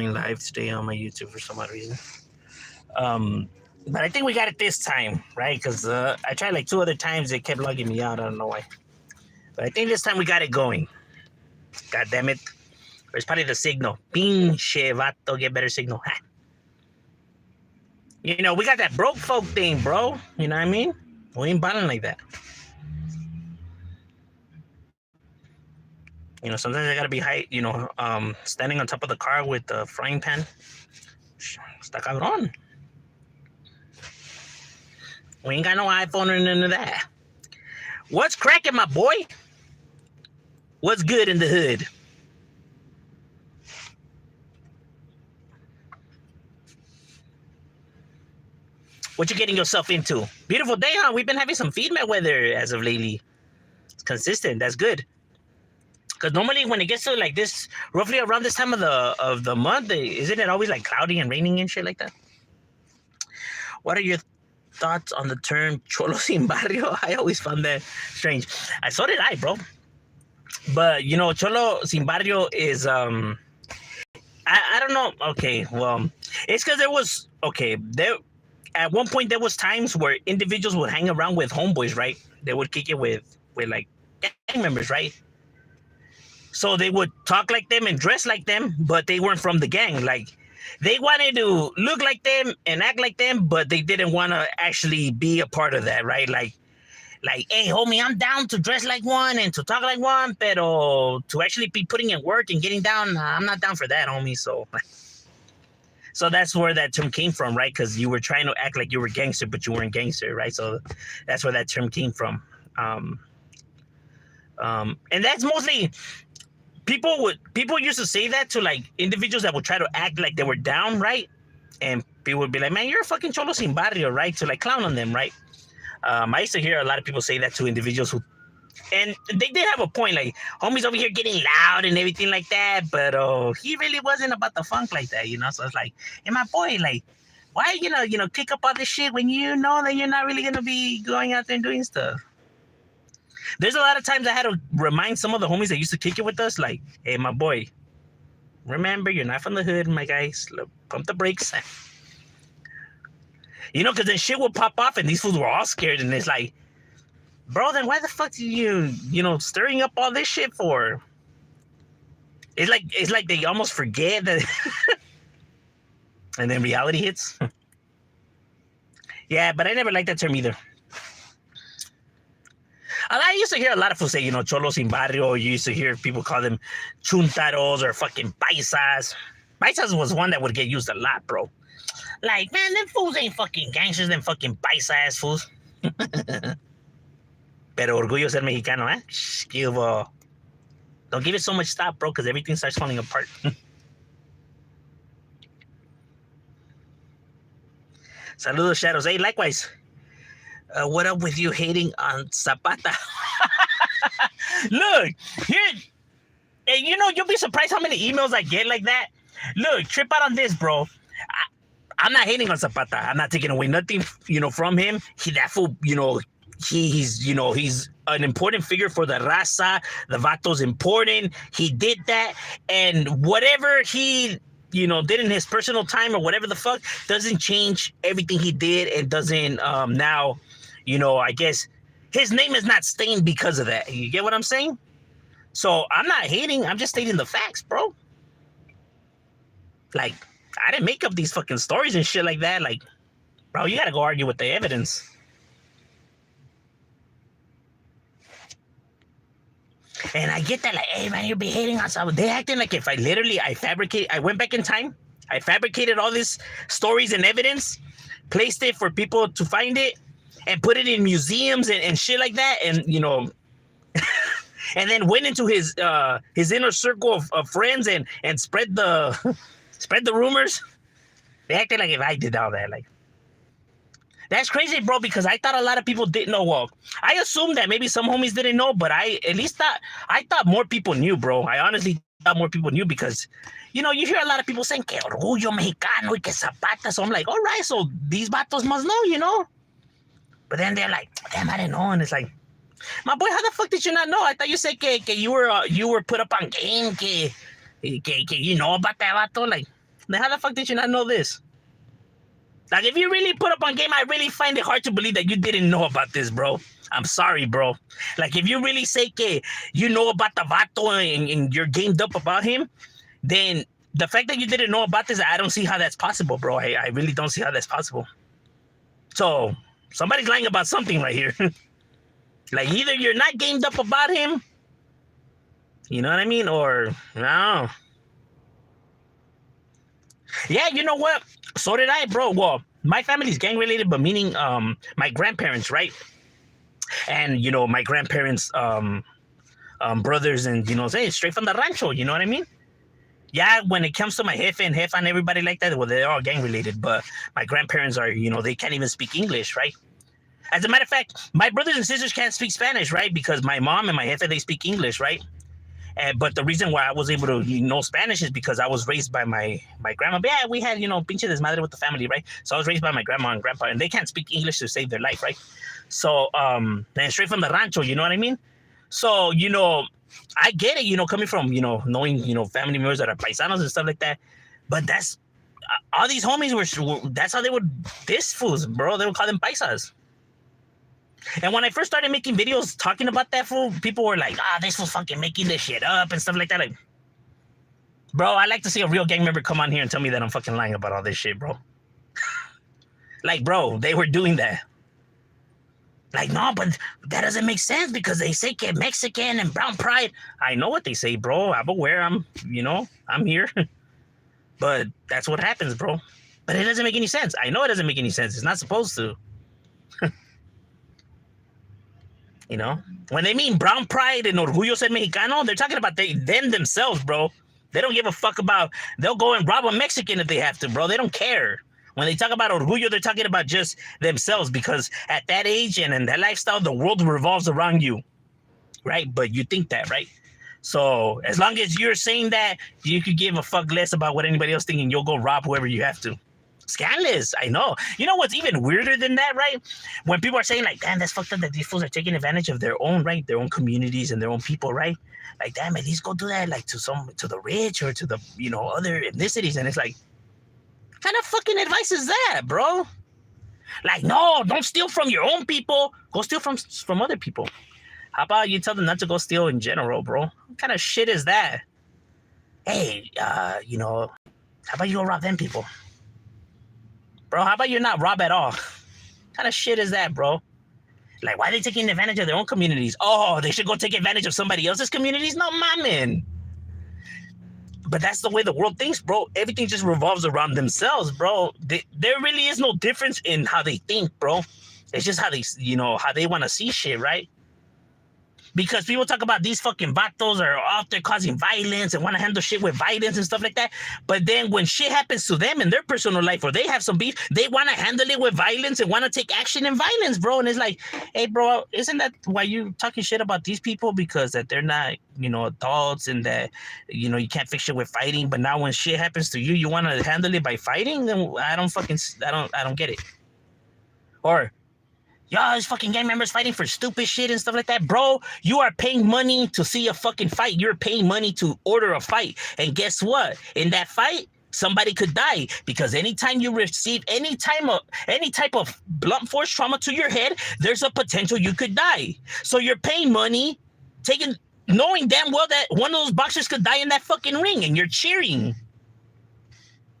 live today on my YouTube for some odd reason. But I think we got it this time, right? Because I tried like two other times, it kept logging me out. I don't know why. But I think this time we got it going. God damn it. Or it's probably the signal. Pinche vato, get better signal. Ha. You know, we got that broke folk thing, bro. You know what I mean? We ain't balling like that. You know, sometimes I gotta be high, standing on top of the car with the frying pan. Está cabrón. We ain't got no iPhone or none of that. What's cracking, my boy? What's good in the hood? What you getting yourself into? Beautiful day, huh? We've been having some female weather as of lately. It's consistent. That's good. Because normally when it gets to like this, roughly around this time of the month, isn't it always like cloudy and raining and shit like that? What are your thoughts on the term Cholo sin barrio? I always found that strange. So did I, bro. But you know, Cholo sin barrio is I don't know. Okay, well, it's because there at one point there was times where individuals would hang around with homeboys, right? They would kick it with like gang members, right? So they would talk like them and dress like them, but they weren't from the gang. Like they wanted to look like them and act like them, but they didn't want to actually be a part of that, right? Like, hey, homie, I'm down to dress like one and to talk like one, pero to actually be putting in work and getting down, I'm not down for that, homie. So that's where that term came from, right? Because you were trying to act like you were gangster, but you weren't gangster, right? So that's where that term came from. And that's mostly people used to say that to like individuals that would try to act like they were down, right? And people would be like, man, you're a fucking cholo sin barrio, right? To like clown on them, right? I used to hear a lot of people say that to individuals who, and they did have a point, like homies over here getting loud and everything like that, but he really wasn't about the funk like that, you know? So it's like, hey, my boy, like, why, kick up all this shit when you know that you're not really going to be going out there and doing stuff? There's a lot of times I had to remind some of the homies that used to kick it with us, like, hey, my boy, remember, you're not from the hood, my guys. Look, pump the brakes. You know, because then shit would pop off and these fools were all scared. And it's like, bro, then why the fuck are you, stirring up all this shit for? It's like they almost forget that. And then reality hits. Yeah, but I never liked that term either. I used to hear a lot of folks say, cholo sin barrio. You used to hear people call them chuntaros or fucking paisas. Paisas was one that would get used a lot, bro. Like, man, them fools ain't fucking gangsters, them fucking paisa-ass fools. Pero orgullo ser mexicano, eh? Don't give it so much stop, bro, because everything starts falling apart. Saludos, Shadows. Hey, likewise. What up with you hating on Zapata? Look, here, and you'll be surprised how many emails I get like that. Look, trip out on this, bro. I'm not hating on Zapata. I'm not taking away nothing, from him. That fool, he's an important figure for the raza. The vato's important. He did that, and whatever he did in his personal time or whatever the fuck doesn't change everything he did, and doesn't now, I guess his name is not stained because of that. You get what I'm saying? So I'm not hating. I'm just stating the facts, bro. Like, I didn't make up these fucking stories and shit like that. Like, bro, you gotta go argue with the evidence. And I get that, like, hey, man, you're be hating on someone. They acting like if I went back in time, I fabricated all these stories and evidence, placed it for people to find it, and put it in museums and shit like that, and, and then went into his inner circle of friends and spread the rumors. They acted like if I did all that, like. That's crazy, bro, because I thought a lot of people didn't know. Well, I assumed that maybe some homies didn't know, but I thought more people knew, bro. I honestly thought more people knew because, you hear a lot of people saying, que orgullo mexicano y que Zapata. So I'm like, all right, so these vatos must know, But then they're like, damn, I didn't know. And it's like, my boy, how the fuck did you not know? I thought you said que you were put up on game, que you know about that vato. Like, Then how the fuck did you not know this? Like, if you really put up on game, I really find it hard to believe that you didn't know about this, bro. I'm sorry, bro. Like, if you really say que you know about the vato and you're gamed up about him, then the fact that you didn't know about this, I don't see how that's possible, bro. I really don't see how that's possible. So, somebody's lying about something right here. Like, either you're not gamed up about him, you know what I mean? Or, no. Yeah, you know what? So did I, bro. Well, my family's gang related, but meaning my grandparents, right? And, you know, my grandparents' brothers and, you know, say straight from the rancho, you know what I mean? Yeah, when it comes to my jefe and everybody like that, well, they're all gang related, but my grandparents are, you know, they can't even speak English, right? As a matter of fact, my brothers and sisters can't speak Spanish, right? Because my mom and my jefe, they speak English, right? But the reason why I was able to know Spanish is because I was raised by my grandma. Yeah, we had, you know, pinche desmadre with the family, right? So I was raised by my grandma and grandpa, and they can't speak English to save their life, right? So, then straight from the rancho, you know what I mean? So, you know, I get it, you know, coming from, you know, knowing, you know, family members that are paisanos and stuff like that. But that's, all these homies were that's how they would diss fools, bro. They would call them paisas. And when I first started making videos talking about that fool, people were like, this fool's fucking making this shit up and stuff like that. Like, bro, I like to see a real gang member come on here and tell me that I'm fucking lying about all this shit, bro. Like, bro, they were doing that. Like, no, but that doesn't make sense because they say que Mexican and brown pride. I know what they say, bro. I'm aware. I'm here. But that's what happens, bro. But it doesn't make any sense. I know it doesn't make any sense. It's not supposed to. You know, when they mean brown pride and orgullo ser mexicano, they're talking about them themselves, bro. They don't give a fuck about, they'll go and rob a Mexican if they have to, bro. They don't care. When they talk about orgullo, they're talking about just themselves because at that age and in that lifestyle, the world revolves around you, right? But you think that, right? So as long as you're saying that, you could give a fuck less about what anybody else thinking. You'll go rob whoever you have to. Scandalous, I know. You know what's even weirder than that, right? When people are saying like, damn, that's fucked up that these fools are taking advantage of their own, right? Their own communities and their own people, right? Like, damn, at least go do that like to the rich or to the, you know, other ethnicities. And it's like, what kind of fucking advice is that, bro? Like, no, don't steal from your own people. Go steal from other people. How about you tell them not to go steal in general, bro? What kind of shit is that? Hey, you know, how about you go rob them people? Bro, how about you not rob at all? What kind of shit is that, bro? Like, why are they taking advantage of their own communities? Oh, they should go take advantage of somebody else's communities? No, mamen. But that's the way the world thinks, bro. Everything just revolves around themselves, bro. There really is no difference in how they think, bro. It's just how they, you know, how they want to see shit, right? Because people talk about these fucking vatos are out there causing violence and want to handle shit with violence and stuff like that. But then when shit happens to them in their personal life or they have some beef, they want to handle it with violence and want to take action in violence, bro. And it's like, hey, bro, isn't that why you talking shit about these people? Because that they're not, you know, adults and that, you know, you can't fix shit with fighting. But now when shit happens to you, you want to handle it by fighting? Then I don't get it. Or, y'all, these fucking gang members fighting for stupid shit and stuff like that. Bro, you are paying money to see a fucking fight. You're paying money to order a fight. And guess what? In that fight, somebody could die. Because anytime you receive any type of blunt force trauma to your head, there's a potential you could die. So you're paying money, knowing damn well that one of those boxers could die in that fucking ring, and you're cheering.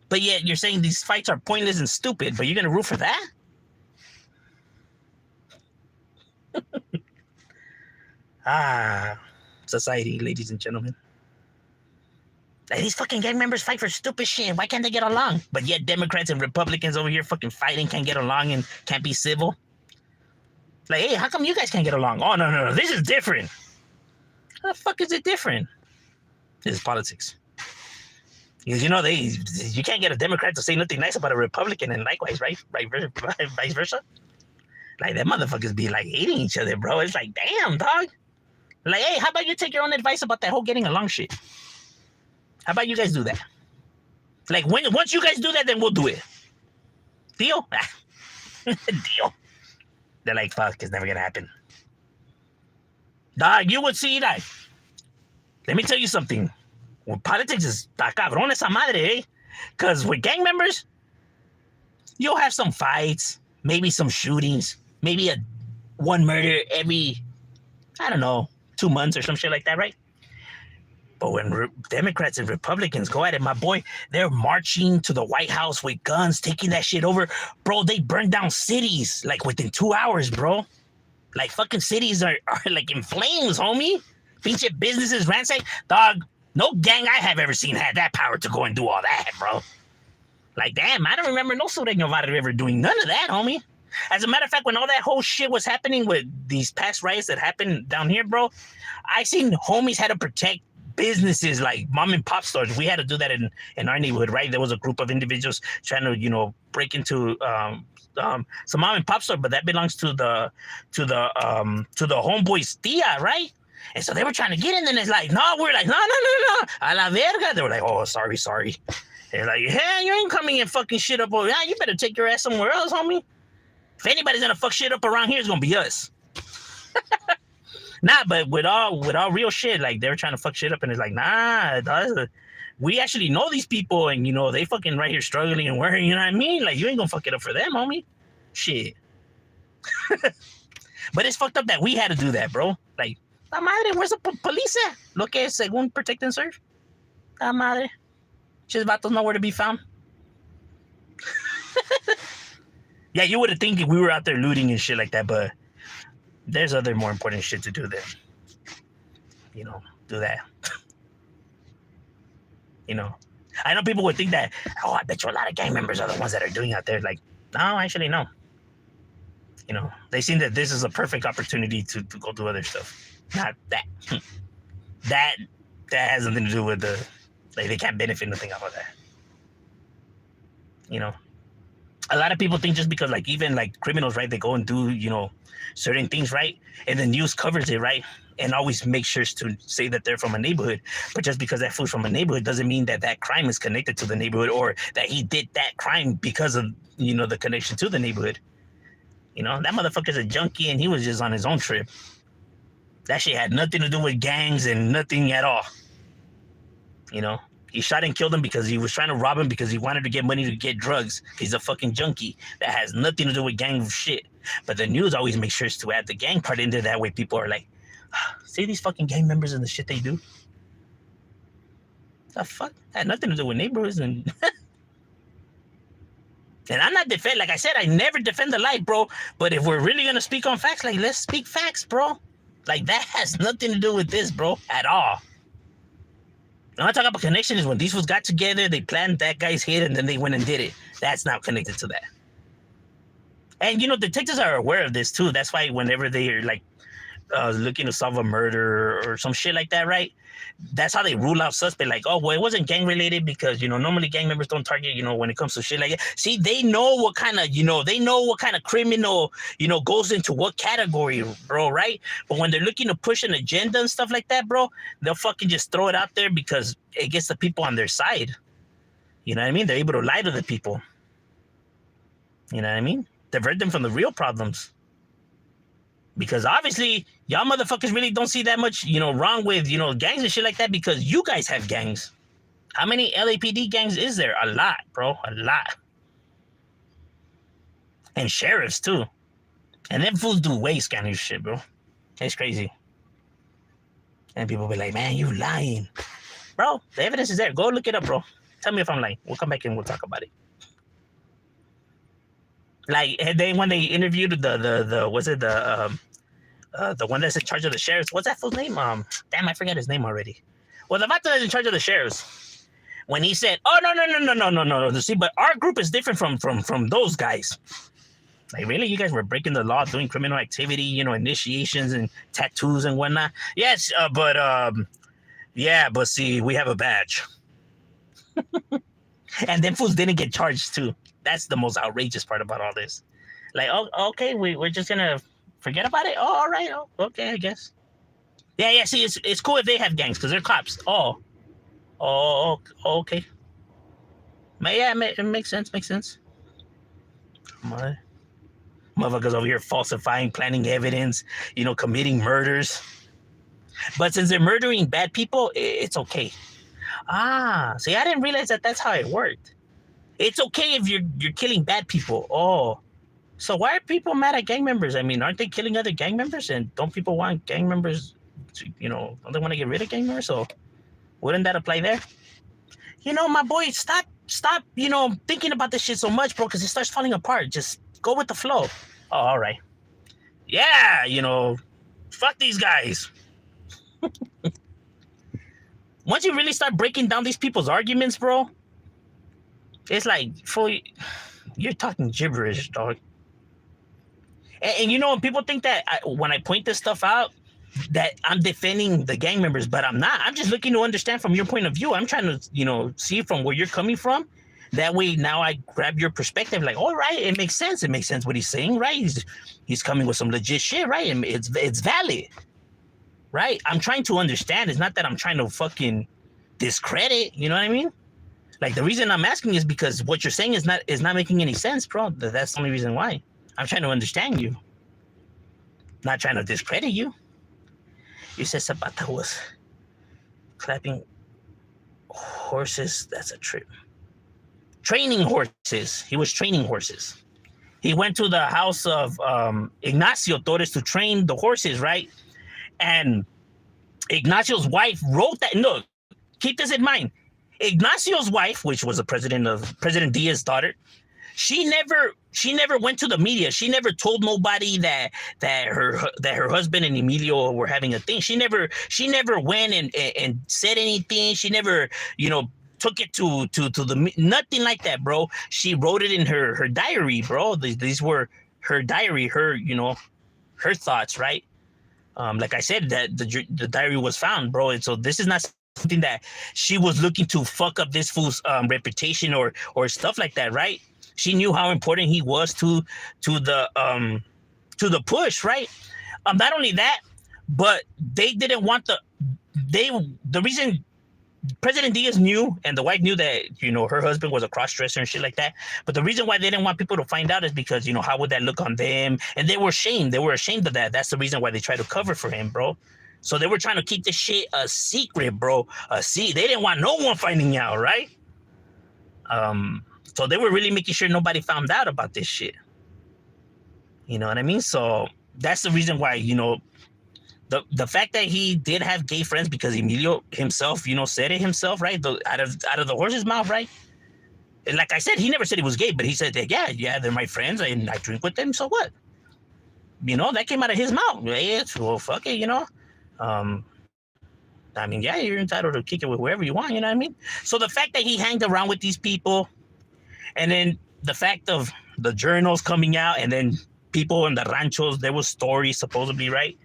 But yet you're saying these fights are pointless and stupid, but you're going to root for that? Society, ladies and gentlemen. Like, these fucking gang members fight for stupid shit. Why can't they get along? But yet Democrats and Republicans over here fucking fighting, can't get along and can't be civil. Like, hey, how come you guys can't get along? Oh, no, this is different. How the fuck is it different? This is politics. Because, you know, you can't get a Democrat to say nothing nice about a Republican, and likewise, right? Vice versa. Like, that motherfuckers be, like, hating each other, bro. It's like, damn, dog. Like, hey, how about you take your own advice about that whole getting along shit? How about you guys do that? Like, once you guys do that, then we'll do it. Deal? Deal. They're like, fuck, it's never gonna happen. Dog, you would see that. Let me tell you something. Well, politics is ta cabrón esa madre, eh? Because with gang members, you'll have some fights, maybe some shootings, maybe one murder every, I don't know, 2 months or some shit like that, right? But when Democrats and Republicans go at it, my boy, they're marching to the White House with guns, taking that shit over. Bro, they burned down cities like within 2 hours, bro. Like fucking cities are like in flames, homie. Pinche businesses ransacked. Dog, no gang I have ever seen had that power to go and do all that, bro. Like, damn, I don't remember no Sureño Barrio ever doing none of that, homie. As a matter of fact, when all that whole shit was happening with these past riots that happened down here, bro, I seen homies had to protect businesses like mom and pop stores. We had to do that in our neighborhood, right? There was a group of individuals trying to, break into some mom and pop store, but that belongs to the homeboys tia, right? And so they were trying to get in, and it's like, no, we're like, no, a la verga. They were like, oh, sorry. They're like, hey, you ain't coming and fucking shit up over. Yeah, you better take your ass somewhere else, homie. If anybody's gonna fuck shit up around here, it's gonna be us. Nah, but with all real shit, like they were trying to fuck shit up, and it's like, nah, we actually know these people, and they fucking right here struggling and worrying. You know what I mean? Like you ain't gonna fuck it up for them, homie. Shit. But it's fucked up that we had to do that, bro. Like, la madre, where's the police at? Lo que es según protect and serve. La madre. Just vatos nowhere to be found. Yeah, you would have think we were out there looting and shit like that, but there's other more important shit to do than, do that. I know people would think that, oh, I bet you a lot of gang members are the ones that are doing out there. Like, no, actually, no. They seem that this is a perfect opportunity to go do other stuff. Not that. that has nothing to do with they can't benefit nothing off of that. A lot of people think just because even criminals, right, they go and do, certain things, right? And the news covers it, right? And always make sure to say that they're from a neighborhood. But just because that fool's from a neighborhood doesn't mean that crime is connected to the neighborhood or that he did that crime because of, the connection to the neighborhood. That motherfucker's a junkie and he was just on his own trip. That shit had nothing to do with gangs and nothing at all. He shot and killed him because he was trying to rob him because he wanted to get money to get drugs. He's a fucking junkie. That has nothing to do with gang shit. But the news always makes sure to add the gang part into that way. People are like, see these fucking gang members and the shit they do? The fuck? That had nothing to do with neighborhoods and... And I'm not like I said, I never defend the light, bro. But if we're really gonna speak on facts, let's speak facts, bro. That has nothing to do with this, bro, at all. When I talk about connection is when these fools got together, they planned that guy's hit, and then they went and did it. That's not connected to that. And, detectives are aware of this, too. That's why whenever they're, looking to solve a murder or some shit like that, right? That's how they rule out suspect. Like, oh, well, it wasn't gang related because, normally gang members don't target, when it comes to shit like that. See, they know what kind of, criminal, goes into what category, bro, right? But when they're looking to push an agenda and stuff like that, bro, they'll fucking just throw it out there because it gets the people on their side. You know what I mean? They're able to lie to the people. You know what I mean? Divert them from the real problems. Because obviously, y'all motherfuckers really don't see that much, wrong with, gangs and shit like that because you guys have gangs. How many LAPD gangs is there? A lot, bro. A lot. And sheriffs, too. And them fools do way scammy shit, bro. It's crazy. And people be like, man, you lying. Bro, the evidence is there. Go look it up, bro. Tell me if I'm lying. We'll come back and we'll talk about it. When they interviewed the one that's in charge of the sheriffs, what's that fool's name? Damn, I forgot his name already. Well, the vato that's in charge of the sheriffs, when he said, "Oh no," see, but our group is different from those guys. Really, you guys were breaking the law, doing criminal activity, initiations and tattoos and whatnot. Yes, but see, we have a badge. And then fools didn't get charged too. That's the most outrageous part about all this. Oh, okay, we're just gonna forget about it? Oh, all right. Oh, okay, I guess. Yeah, see, it's cool if they have gangs, because they're cops. Oh, okay. Yeah, it makes sense, Motherfuckers over here falsifying, planning evidence, committing murders. But since they're murdering bad people, it's okay. See, I didn't realize that that's how it worked. It's okay if you're killing bad people. Oh, so why are people mad at gang members? I mean, aren't they killing other gang members? And don't people want gang members to, don't they want to get rid of gang members? So wouldn't that apply there? My boy, stop, thinking about this shit so much, bro, because it starts falling apart. Just go with the flow. Oh, all right. Yeah, fuck these guys. Once you really start breaking down these people's arguments, bro, it's like, you're talking gibberish, dog. And when people think that when I point this stuff out, that I'm defending the gang members, but I'm not. I'm just looking to understand from your point of view. I'm trying to, see from where you're coming from. That way, now I grab your perspective. Like, all right, it makes sense. It makes sense what he's saying, right? He's coming with some legit shit, right? And it's valid, right? I'm trying to understand. It's not that I'm trying to fucking discredit. You know what I mean? Like, the reason I'm asking is because what you're saying is not making any sense, bro. That's the only reason why. I'm trying to understand you, not trying to discredit you. You said Zapata was clapping horses. That's a trip. Training horses. He was training horses. He went to the house of Ignacio Torres to train the horses, right? And Ignacio's wife wrote that. Look, keep this in mind. Ignacio's wife, which was President Diaz's daughter, she never went to the media. She never told nobody that her husband and Emilio were having a thing. She never went and said anything. She never, took it to the nothing like that, bro. She wrote it in her diary, bro. These were her diary, her thoughts, right? Like I said, that the diary was found, bro. And so this is not something that she was looking to fuck up this fool's reputation or stuff like that, right? She knew how important he was to the push, right? Not only that, but they didn't want the reason President Diaz knew, and the wife knew that, her husband was a cross-dresser and shit like that. But the reason why they didn't want people to find out is because, how would that look on them? And they were ashamed. They were ashamed of that. That's the reason why they tried to cover for him, bro. So they were trying to keep this shit a secret, bro. They didn't want no one finding out, right? So they were really making sure nobody found out about this shit. You know what I mean? So that's the reason why, the fact that he did have gay friends because Emilio himself, said it himself, right? Out of the horse's mouth, right? And like I said, he never said he was gay, but he said that, yeah, they're my friends and I drink with them. So what? That came out of his mouth. Yeah, well, fuck it, I mean, yeah, you're entitled to kick it with whoever you want, you know what I mean? So the fact that he hanged around with these people, and then the fact of the journals coming out, and then people in the ranchos, there was stories supposedly, right?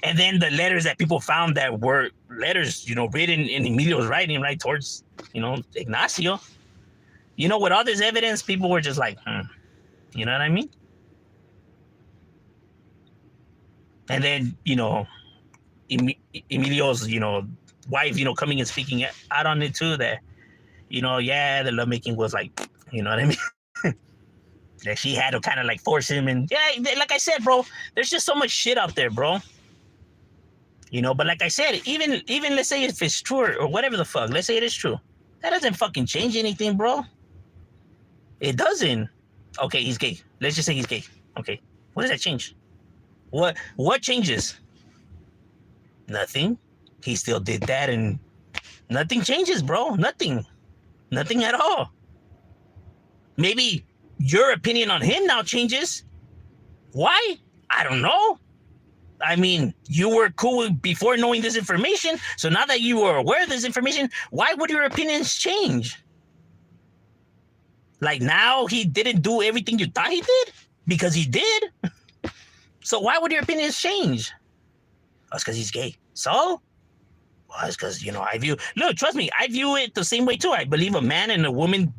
And then the letters that people found that were letters, written in Emilio's writing, right, towards, Ignacio. With all this evidence, people were just like, you know what I mean? And then, Emilio's, wife, coming and speaking out on it too, that, yeah, the lovemaking was like, you know what I mean? That she had to kind of like force him. And yeah, like I said, bro, there's just so much shit out there, bro. But like I said, even let's say if it's true or whatever the fuck, let's say it is true. That doesn't fucking change anything, bro. It doesn't. Okay, he's gay. Let's just say he's gay. Okay. What does that change? What changes? Nothing. He still did that and nothing changes, bro. Nothing at all. Maybe your opinion on him now changes. Why? I don't know. I mean, you were cool before knowing this information. So now that you were aware of this information, why would your opinions change? Like, now he didn't do everything you thought he did? Because he did. So why would your opinions change? Oh, it's because he's gay. So? Well, it's because, look, trust me, I view it the same way too. I believe a man and a woman,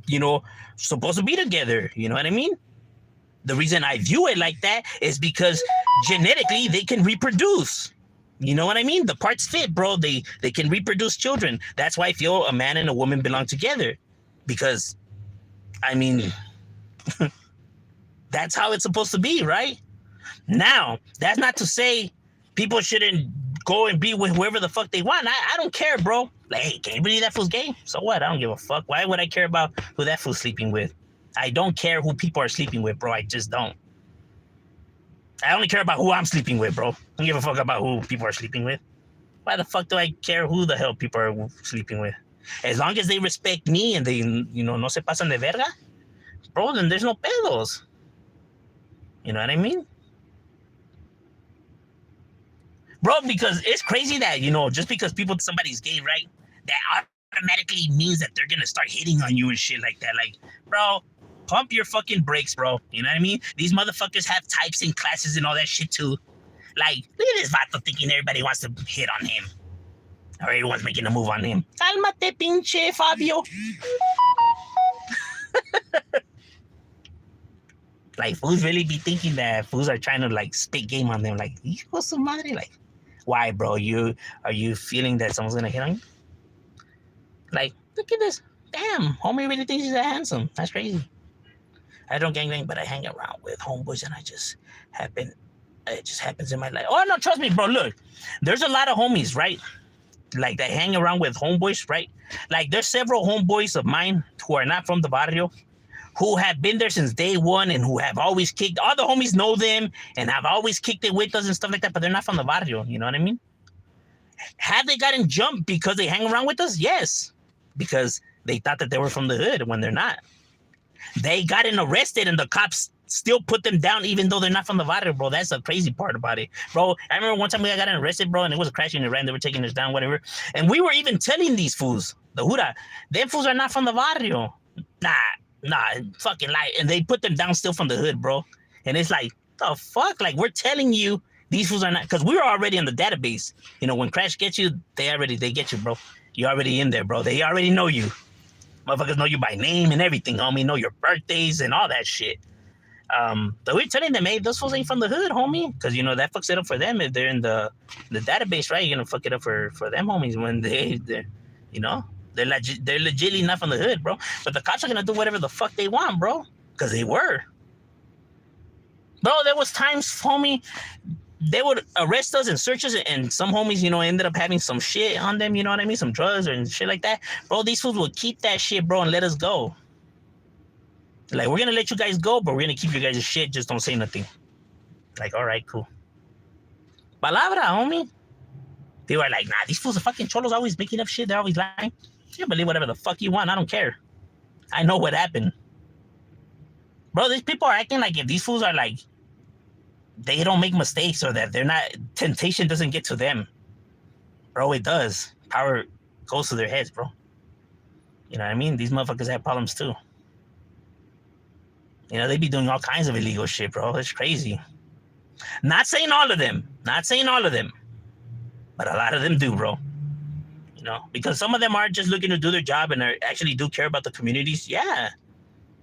supposed to be together. You know what I mean? The reason I view it like that is because genetically they can reproduce. You know what I mean? The parts fit, bro. They can reproduce children. That's why I feel a man and a woman belong together. Because, I mean, that's how it's supposed to be, right? Now, that's not to say people shouldn't go and be with whoever the fuck they want. I don't care, bro. Like, hey, can you believe that fool's gay? So what? I don't give a fuck. Why would I care about who that fool's sleeping with? I don't care who people are sleeping with, bro. I just don't. I only care about who I'm sleeping with, bro. I don't give a fuck about who people are sleeping with. Why the fuck do I care who the hell people are sleeping with? As long as they respect me and they, you know, no se pasan de verga, bro, then there's no pedos. You know what I mean? Bro, because it's crazy that, you know, just because somebody's gay, right, that automatically means that they're gonna start hitting on you and shit like that. Like, bro, pump your fucking brakes, bro. You know what I mean? These motherfuckers have types in classes and all that shit too. Like, look at this vato thinking everybody wants to hit on him. Or everyone's making a move on him. Cálmate, pinche Fabio. Like, fools really be thinking that fools are trying to, like, spit game on them. Like, hijo su madre. Like, why, bro? Are you feeling that someone's gonna hit on you? Like, look at this. Damn, homie really thinks he's that handsome. That's crazy. I don't gangbang, but I hang around with homeboys, and it just happens in my life. Oh, no, trust me, bro. Look, there's a lot of homies, right? Like, that hang around with homeboys, right? Like, there's several homeboys of mine who are not from the barrio, who have been there since day one and who have always kicked. All the homies know them and have always kicked it with us and stuff like that, but they're not from the barrio. You know what I mean? Have they gotten jumped because they hang around with us? Yes. Because they thought that they were from the hood when they're not. They gotten arrested and the cops still put them down even though they're not from the barrio, bro. That's the crazy part about it. Bro, I remember one time we got arrested, bro, and it was a crashing and ran. They were taking us down, whatever. And we were even telling these fools, the Hura, them fools are not from the barrio. Nah, fucking lie. And they put them down still from the hood, bro. And it's like, the fuck? Like, we're telling you these fools are not, because we were already in the database. You know, when Crash gets you, they get you, bro. You're already in there, bro. They already know you. Motherfuckers know you by name and everything, homie. Know your birthdays and all that shit. But we're telling them, hey, those fools ain't from the hood, homie. Because, you know, that fucks it up for them if they're in the database, right? You're going to fuck it up for them homies when they're, you know? They're legitimately not from the hood, bro. But the cops are gonna do whatever the fuck they want, bro. Because they were. Bro, there was times, homie, they would arrest us and search us, and some homies, you know, ended up having some shit on them, you know what I mean? Some drugs or shit like that. Bro, these fools would keep that shit, bro, and let us go. Like, we're gonna let you guys go, but we're gonna keep your guys' shit, just don't say nothing. Like, all right, cool. Palabra, homie. They were like, nah, these fools are fucking cholos always making up shit. They're always lying. You believe whatever the fuck you want. I don't care. I know what happened. Bro, these people are acting like if these fools are like, they don't make mistakes or that they're not, temptation doesn't get to them. Bro, it does. Power goes to their heads, bro. You know what I mean? These motherfuckers have problems too. You know, they be doing all kinds of illegal shit, bro. It's crazy. Not saying all of them. Not saying all of them. But a lot of them do, bro. You know, because some of them are just looking to do their job and actually do care about the communities. Yeah.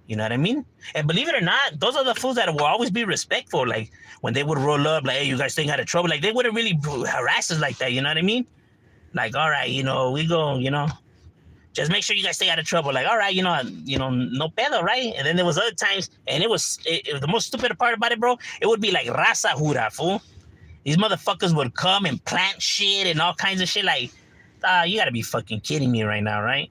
You know what I mean? And believe it or not, those are the fools that will always be respectful. Like, when they would roll up, like, hey, you guys staying out of trouble. Like, they wouldn't really harass us like that. You know what I mean? Like, all right, you know, we go, you know, just make sure you guys stay out of trouble. Like, all right, you know, no pedo, right? And then there was other times, and it was the most stupid part about it, bro. It would be like raza jura, fool. These motherfuckers would come and plant shit and all kinds of shit. Like, you gotta be fucking kidding me right now, right?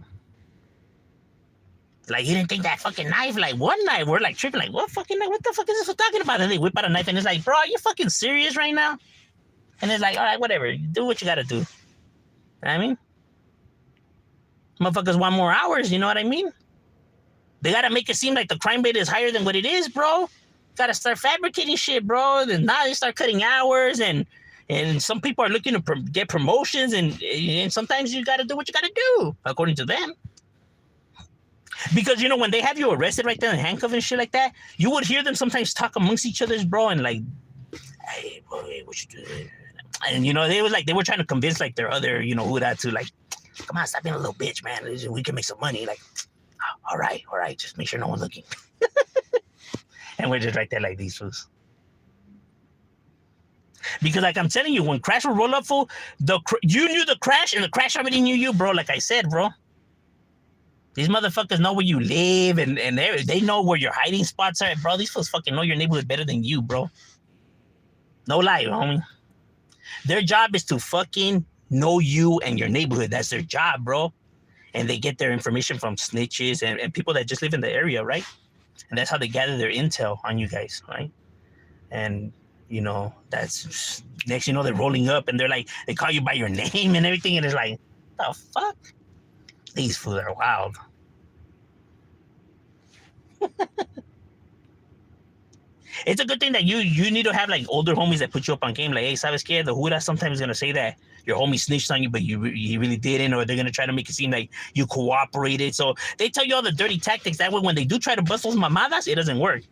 Like, you didn't think that fucking knife, like, one knife, we're like tripping, like, what fucking knife? What the fuck is this talking about? And they whip out a knife and it's like, bro, are you fucking serious right now? And it's like, all right, whatever, do what you gotta do. You know what I mean? Motherfuckers want more hours, you know what I mean? They gotta make it seem like the crime rate is higher than what it is, bro. Gotta start fabricating shit, bro. And now they start cutting hours, and some people are looking to get promotions, and sometimes you gotta do what you gotta do, according to them. Because, you know, when they have you arrested right there and handcuffed and shit like that, you would hear them sometimes talk amongst each other, bro, and like, hey, boy, what you doing? And, you know, they were trying to convince, like, their other, you know, Hura to, like, come on, stop being a little bitch, man. We can make some money. Like, all right, just make sure no one's looking. And we're just right there like these fools. Because, like I'm telling you, when Crash would roll up, fool, you knew the Crash, and the Crash already knew you, bro. Like I said, bro. These motherfuckers know where you live, and they know where your hiding spots are. Bro, these fools fucking know your neighborhood better than you, bro. No lie, homie. Their job is to fucking know you and your neighborhood. That's their job, bro. And they get their information from snitches and people that just live in the area, right? And that's how they gather their intel on you guys, right? And that's next they're rolling up and they're like, they call you by your name and everything, and it's like, the fuck? These fools are wild. It's a good thing that you need to have like older homies that put you up on game. Like, hey, sabes que the Huda sometimes gonna say that your homie snitched on you, but you really didn't, or they're gonna try to make it seem like you cooperated. So they tell you all the dirty tactics. That way, when they do try to bust those mamadas, it doesn't work.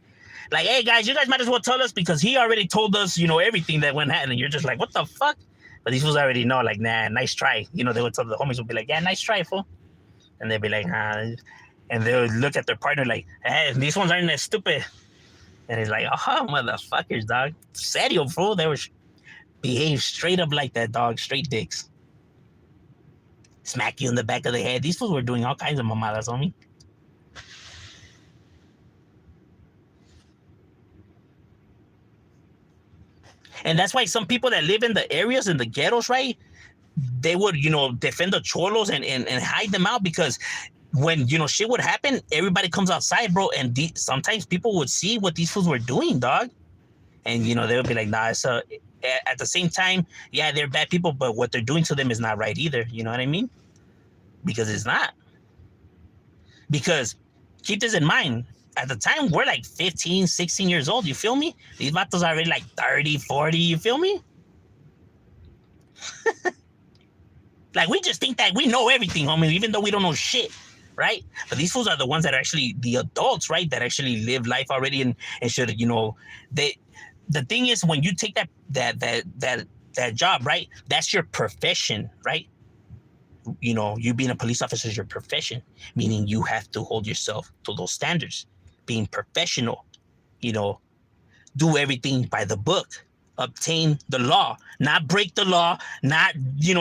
Like, hey guys, you guys might as well tell us because he already told us, everything that went on, and you're just like, what the fuck? But these fools already know, like, nah, nice try. They would tell the homies would be like, yeah, nice try, fool, and they'd be like, and they would look at their partner like, hey, these ones aren't that stupid. And he's like, oh, motherfuckers, dog. Serio, fool. They were behave straight up like that, dog. Straight dicks. Smack you in the back of the head. These fools were doing all kinds of mamadas on me. And that's why some people that live in the areas, in the ghettos, right, they would, defend the cholos and hide them out, because when, shit would happen, everybody comes outside, bro, and sometimes people would see what these fools were doing, dog. And, they would be like, nah, so at the same time, yeah, they're bad people, but what they're doing to them is not right either. You know what I mean? Because it's not. Because keep this in mind, at the time, we're like 15, 16 years old, you feel me? These vatos are already like 30, 40, you feel me? Like, we just think that we know everything, homie, even though we don't know shit, right? But these fools are the ones that are actually the adults, right? That actually live life already and should, the thing is, when you take that job, right? That's your profession, right? You being a police officer is your profession, meaning you have to hold yourself to those standards, being professional, do everything by the book, obtain the law, not break the law, not,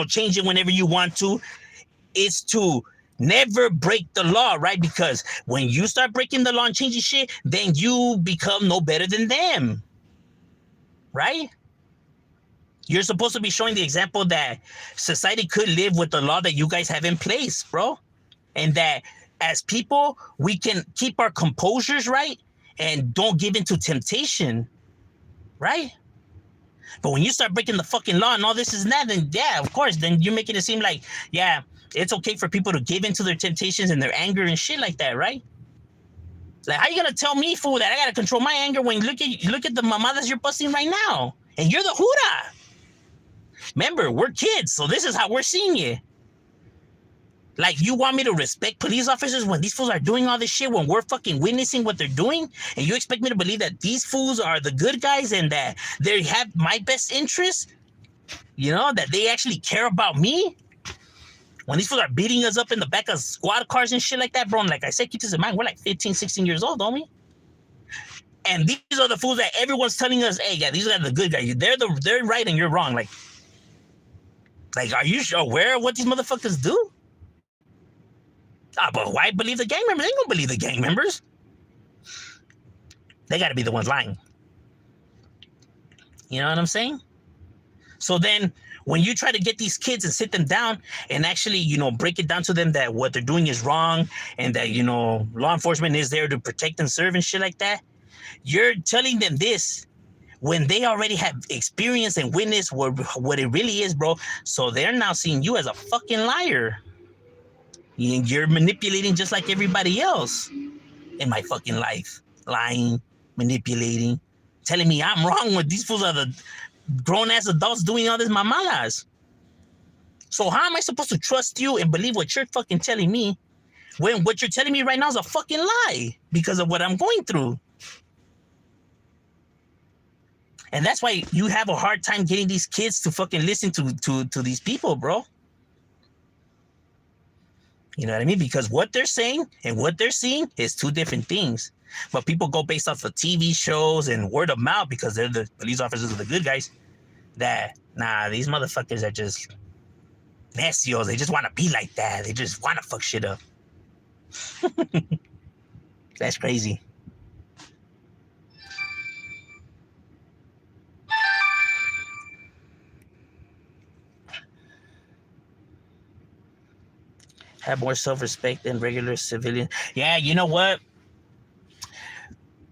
change it whenever you want to. It's to never break the law, right? Because when you start breaking the law and changing shit, then you become no better than them, right? You're supposed to be showing the example that society could live with the law that you guys have in place, bro. And that as people, we can keep our composures, right? And don't give into temptation, right? But when you start breaking the fucking law and all this and that, then yeah, of course, then you're making it seem like, yeah, it's okay for people to give into their temptations and their anger and shit like that, right? Like, how you gonna tell me, fool, that I gotta control my anger when look at the mamadas you're busting right now, and you're the Huda? Remember, we're kids, so this is how we're seeing it. Like, you want me to respect police officers when these fools are doing all this shit, when we're fucking witnessing what they're doing? And you expect me to believe that these fools are the good guys and that they have my best interests? That they actually care about me? When these fools are beating us up in the back of squad cars and shit like that, bro, and like I said, keep this in mind, we're like 15, 16 years old, homie. And these are the fools that everyone's telling us, hey, yeah, these are the good guys. They're right and you're wrong. Like, are you aware of what these motherfuckers do? But why believe the gang members? They ain't gonna believe the gang members. They gotta be the ones lying. You know what I'm saying? So then, when you try to get these kids and sit them down and actually, break it down to them that what they're doing is wrong and that, law enforcement is there to protect and serve and shit like that, you're telling them this when they already have experienced and witnessed what it really is, bro. So they're now seeing you as a fucking liar. You're manipulating just like everybody else in my fucking life. Lying, manipulating, telling me I'm wrong when these fools are the grown-ass adults doing all this mamadas. So how am I supposed to trust you and believe what you're fucking telling me when what you're telling me right now is a fucking lie because of what I'm going through? And that's why you have a hard time getting these kids to fucking listen to these people, bro. You know what I mean? Because what they're saying and what they're seeing is two different things. But people go based off of TV shows and word of mouth because they're the police officers are the good guys. That, nah, these motherfuckers are just necios. They just want to be like that. They just want to fuck shit up. That's crazy. have more self-respect than regular civilians. Yeah, you know what?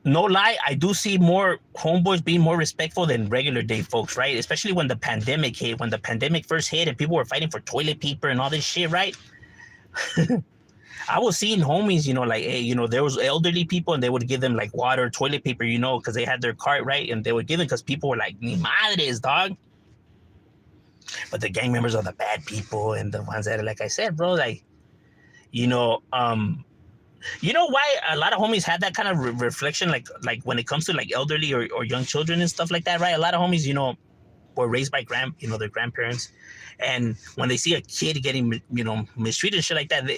No lie, I do see more homeboys being more respectful than regular day folks, right? Especially when the pandemic hit, when the pandemic first hit and people were fighting for toilet paper and all this shit, right? I was seeing homies, like, hey, there was elderly people and they would give them like water, toilet paper, because they had their cart, right? And they would give it because people were like, ni madres, dog. But the gang members are the bad people and the ones that, like I said, bro, like, you know why a lot of homies had that kind of reflection, like when it comes to like elderly or young children and stuff like that, right? A lot of homies, were raised by their grandparents, and when they see a kid getting mistreated and shit like that,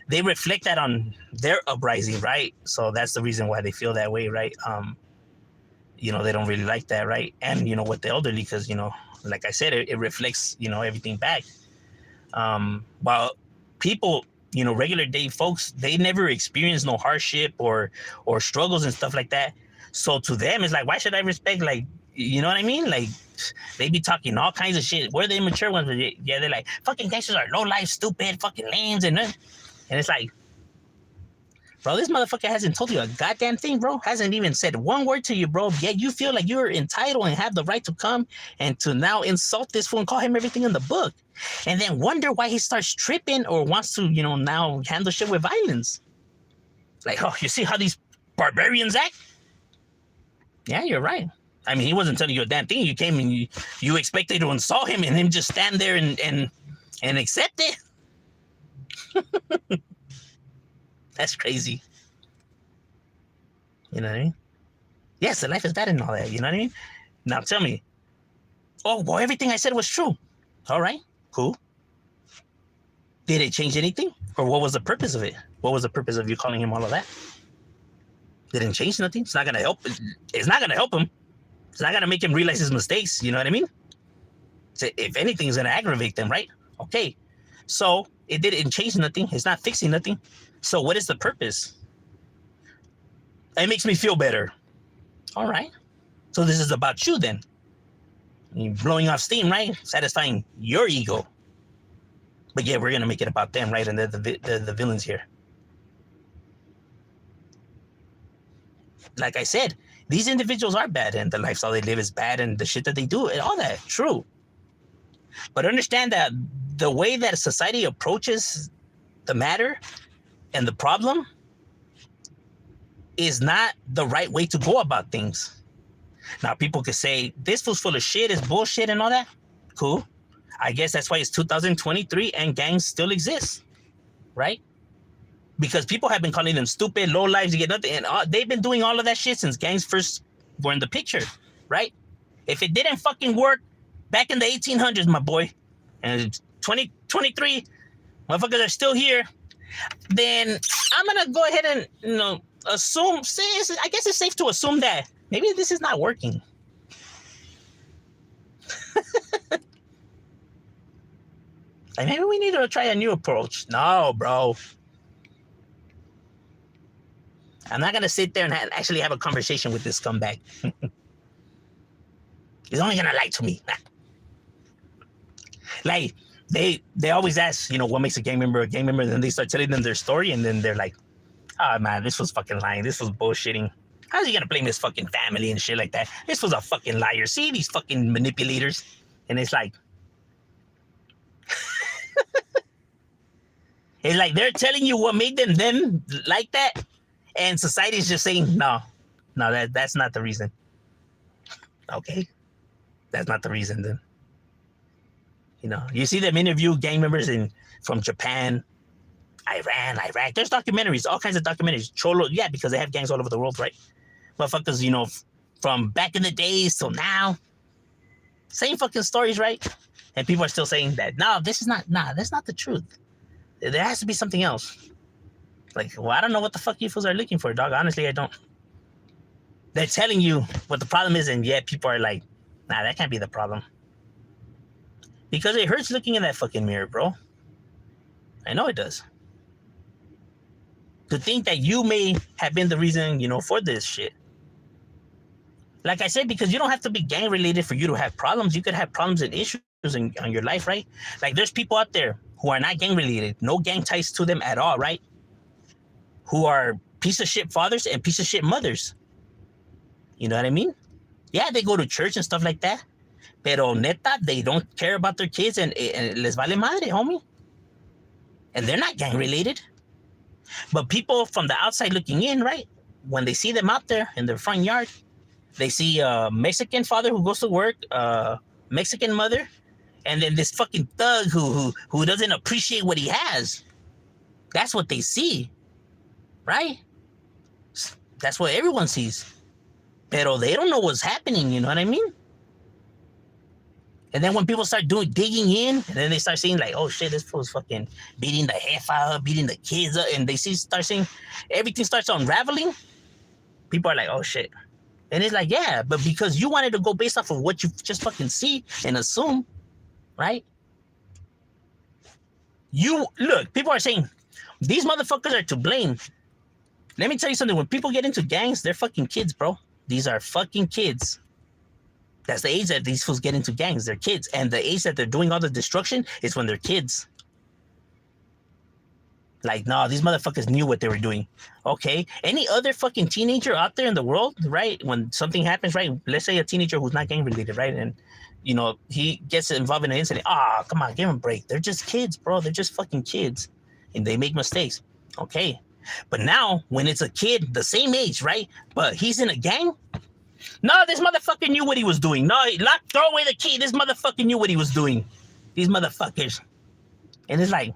they reflect that on their uprising, right? So that's the reason why they feel that way, right? They don't really like that, right? And with the elderly, because like I said, it reflects everything back. While people, regular day folks, they never experience no hardship or struggles and stuff like that. So to them, it's like, why should I respect? Like, you know what I mean? Like, they be talking all kinds of shit. We're the immature ones, but yeah, they're like, fucking gangsters are low life, stupid, fucking lames, and it's like, bro, this motherfucker hasn't told you a goddamn thing, bro. Hasn't even said one word to you, bro. Yet you feel like you're entitled and have the right to come and to now insult this fool and call him everything in the book. And then wonder why he starts tripping or wants to, now handle shit with violence. Like, oh, you see how these barbarians act? Yeah, you're right. I mean, he wasn't telling you a damn thing. You came and you expected to insult him and him just stand there and accept it. That's crazy. You know what I mean? Yes, the life is bad and all that. You know what I mean? Now tell me. Oh, well, everything I said was true. All right, cool. Did it change anything? Or what was the purpose of it? What was the purpose of you calling him all of that? Didn't change nothing. It's not going to help. It's not going to help him. It's not going to make him realize his mistakes. You know what I mean? So if anything, it's going to aggravate them, right? Okay. So it didn't change nothing. It's not fixing nothing. So what is the purpose? It makes me feel better. All right. So this is about you then. You're blowing off steam, right? Satisfying your ego. But yeah, we're going to make it about them, right? And they're the villains here. Like I said, these individuals are bad and the lifestyle they live is bad and the shit that they do and all that, true. But understand that the way that society approaches the matter and the problem is not the right way to go about things. Now, people could say, this fool's full of shit, it's bullshit and all that. Cool. I guess that's why it's 2023 and gangs still exist, right? Because people have been calling them stupid, low lives, you get nothing. And they've been doing all of that shit since gangs first were in the picture, right? If it didn't fucking work back in the 1800s, my boy, and 2023, motherfuckers are still here, then I'm going to go ahead and, assume, I guess it's safe to assume that maybe this is not working. Like, maybe we need to try a new approach. No, bro. I'm not going to sit there and actually have a conversation with this scumbag. He's only going to lie to me. Like, they always ask, what makes a gang member, and then they start telling them their story, and then they're like, oh, man, this was fucking lying. This was bullshitting. How's he going to blame his fucking family and shit like that? This was a fucking liar. See, these fucking manipulators. And it's like, it's like they're telling you what made them like that. And society's just saying, no, that's not the reason. Okay. That's not the reason then. You see them interview gang members from Japan, Iran, Iraq. There's documentaries, all kinds of documentaries. Cholo, yeah, because they have gangs all over the world, right? Motherfuckers, from back in the days till now. Same fucking stories, right? And people are still saying that, that's not the truth. There has to be something else. Like, well, I don't know what the fuck you fools are looking for, dog. Honestly, I don't. They're telling you what the problem is, and yet people are like, that can't be the problem. Because it hurts looking in that fucking mirror, bro. I know it does. To think that you may have been the reason, for this shit. Like I said, because you don't have to be gang related for you to have problems. You could have problems and issues on your life, right? Like, there's people out there who are not gang related, no gang ties to them at all, right? Who are piece of shit fathers and piece of shit mothers. You know what I mean? Yeah, they go to church and stuff like that. Pero neta, they don't care about their kids and les vale madre, homie. And they're not gang related. But people from the outside looking in, right? When they see them out there in their front yard, they see a Mexican father who goes to work, Mexican mother, and then this fucking thug who doesn't appreciate what he has. That's what they see, right? That's what everyone sees. Pero they don't know what's happening, you know what I mean? And then when people start digging in, and then they start seeing like, oh shit, this fool's fucking beating the jefa up, beating the kids up, and they start seeing everything starts unraveling, people are like, oh shit. And it's like, yeah, but because you wanted to go based off of what you just fucking see and assume, right? Look, people are saying, these motherfuckers are to blame. Let me tell you something, when people get into gangs, they're fucking kids, bro. These are fucking kids. That's the age that these fools get into gangs. They're kids. And the age that they're doing all the destruction is when they're kids. Like, no, these motherfuckers knew what they were doing. Okay. Any other fucking teenager out there in the world, right? When something happens, right? Let's say a teenager who's not gang related, right? And, you know, he gets involved in an incident. Come on, give him a break. They're just kids, bro. They're just fucking kids. And they make mistakes. Okay. But now, when it's a kid the same age, right? But he's in a gang. No, this motherfucker knew what he was doing. No, throw away the key. This motherfucker knew what he was doing. These motherfuckers. And it's like,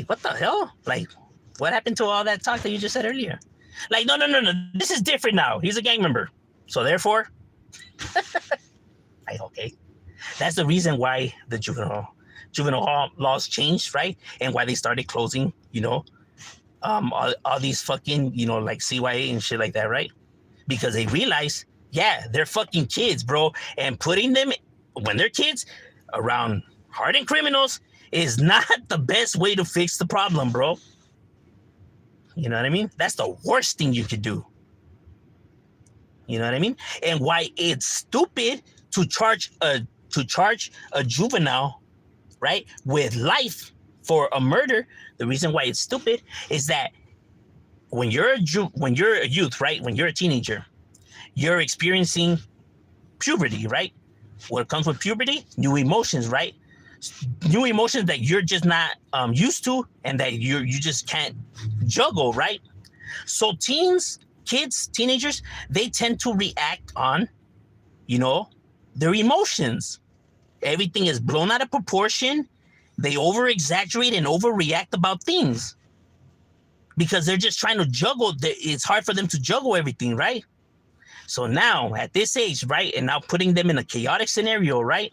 what the hell? Like, what happened to all that talk that you just said earlier? Like, no. This is different now. He's a gang member. So therefore, like, okay. That's the reason why the juvenile hall laws changed, right? And why they started closing, you know, all these fucking, you know, like CYA and shit like that, right? Because they realize, yeah, they're fucking kids, bro. And putting them, when they're kids, around hardened criminals is not the best way to fix the problem, bro. You know what I mean? That's the worst thing you could do. You know what I mean? And why it's stupid to charge a juvenile, right, with life for a murder. The reason why it's stupid is that when you're a youth, right? When you're a teenager, you're experiencing puberty, right? What comes with puberty? New emotions, right? New emotions that you're just not used to and that you just can't juggle, right? So teenagers, they tend to react on, you know, their emotions. Everything is blown out of proportion. They over-exaggerate and overreact about things. Because they're just trying to juggle. It's hard for them to juggle everything, right? So now, at this age, right, and now putting them in a chaotic scenario, right?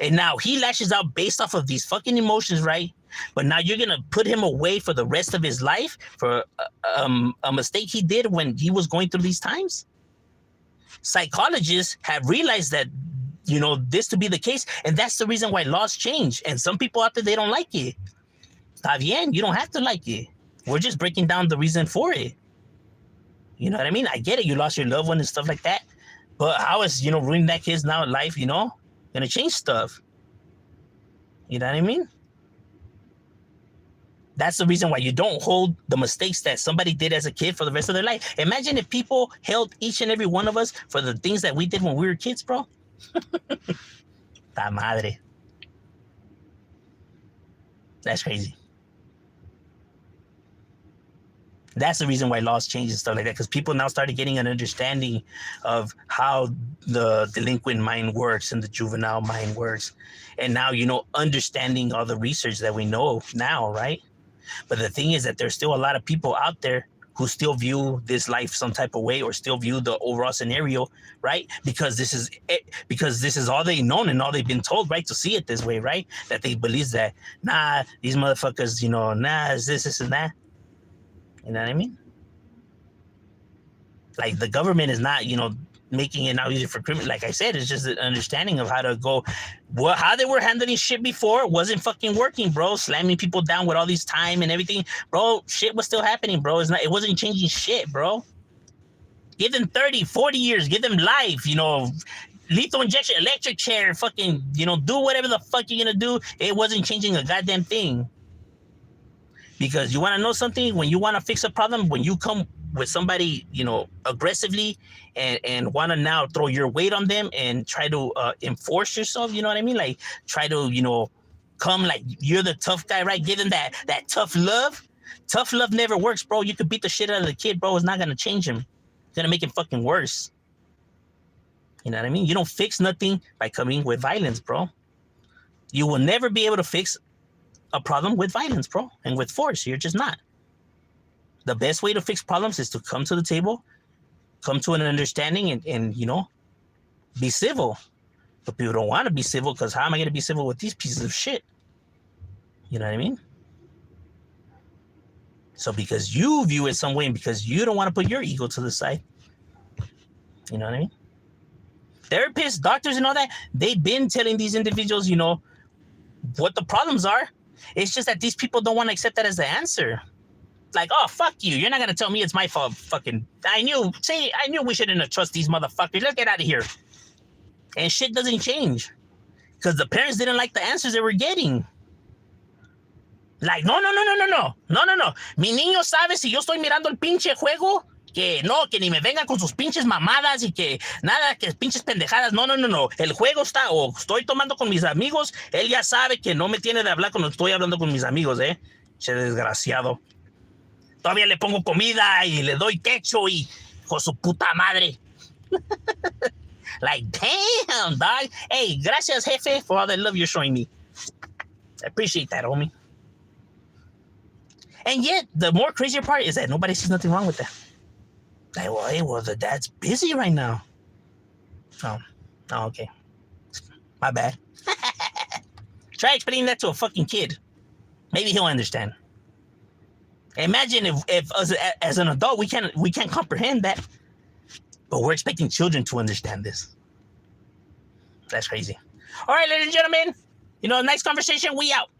And now he lashes out based off of these fucking emotions, right? But now you're going to put him away for the rest of his life for a mistake he did when he was going through these times? Psychologists have realized that, you know, this to be the case, and that's the reason why laws change. And some people out there, they don't like it. Está bien, you don't have to like it. We're just breaking down the reason for it. You know what I mean? I get it. You lost your loved one and stuff like that. But how is, you know, ruining that kid's now life, you know, going to change stuff? You know what I mean? That's the reason why you don't hold the mistakes that somebody did as a kid for the rest of their life. Imagine if people held each and every one of us for the things that we did when we were kids, bro. Ta madre. That's crazy. That's the reason why laws change and stuff like that, because people now started getting an understanding of how the delinquent mind works and the juvenile mind works. And now, you know, understanding all the research that we know now, right? But the thing is that there's still a lot of people out there who still view this life some type of way or still view the overall scenario, right? Because this is all they've known and all they've been told, right? To see it this way, right? That they believe that, nah, these motherfuckers, you know, nah, it's this and that. You know what I mean? Like, the government is not, you know, making it now easier for criminals. Like I said, it's just an understanding of how to go, how they were handling shit before wasn't fucking working, bro. Slamming people down with all these time and everything, bro. Shit was still happening, bro. It wasn't changing shit, bro. Give them 30, 40 years, give them life, you know, lethal injection, electric chair, fucking, do whatever the fuck you're gonna do. It wasn't changing a goddamn thing. Because you want to know something? When you want to fix a problem, when you come with somebody, aggressively and want to now throw your weight on them and try to enforce yourself, you know what I mean? Like, try to, come like you're the tough guy, right? Give them that tough love. Tough love never works, bro. You could beat the shit out of the kid, bro. It's not going to change him. It's going to make him fucking worse. You know what I mean? You don't fix nothing by coming with violence, bro. You will never be able to fix a problem with violence, bro, and with force. You're just not. The best way to fix problems is to come to the table, come to an understanding, and be civil. But people don't want to be civil because how am I going to be civil with these pieces of shit? You know what I mean? So because you view it some way and because you don't want to put your ego to the side, you know what I mean? Therapists, doctors, and all that, they've been telling these individuals, what the problems are. It's just that these people don't want to accept that as the answer. Like, oh, fuck you. You're not going to tell me it's my fault. Fucking, I knew we shouldn't have trusted these motherfuckers. Let's get out of here. And shit doesn't change. Because the parents didn't like the answers they were getting. Like, no. Mi niño sabe si yo estoy mirando el pinche juego, que ni me venga con sus pinches mamadas y que nada, que pinches pendejadas. No. El juego está, o estoy tomando con mis amigos, él ya sabe que no me tiene de hablar cuando estoy hablando con mis amigos, Che desgraciado. Todavía le pongo comida y le doy techo y con su puta madre. Like, damn, dog. Hey, gracias, jefe, for all the love you're showing me. I appreciate that, homie. And yet, the more crazier part is that nobody sees nothing wrong with that. Like, well, the dad's busy right now. Oh, okay. My bad. Try explaining that to a fucking kid. Maybe he'll understand. Imagine if as an adult we can't comprehend that, but we're expecting children to understand this. That's crazy. All right, ladies and gentlemen, nice conversation. We out.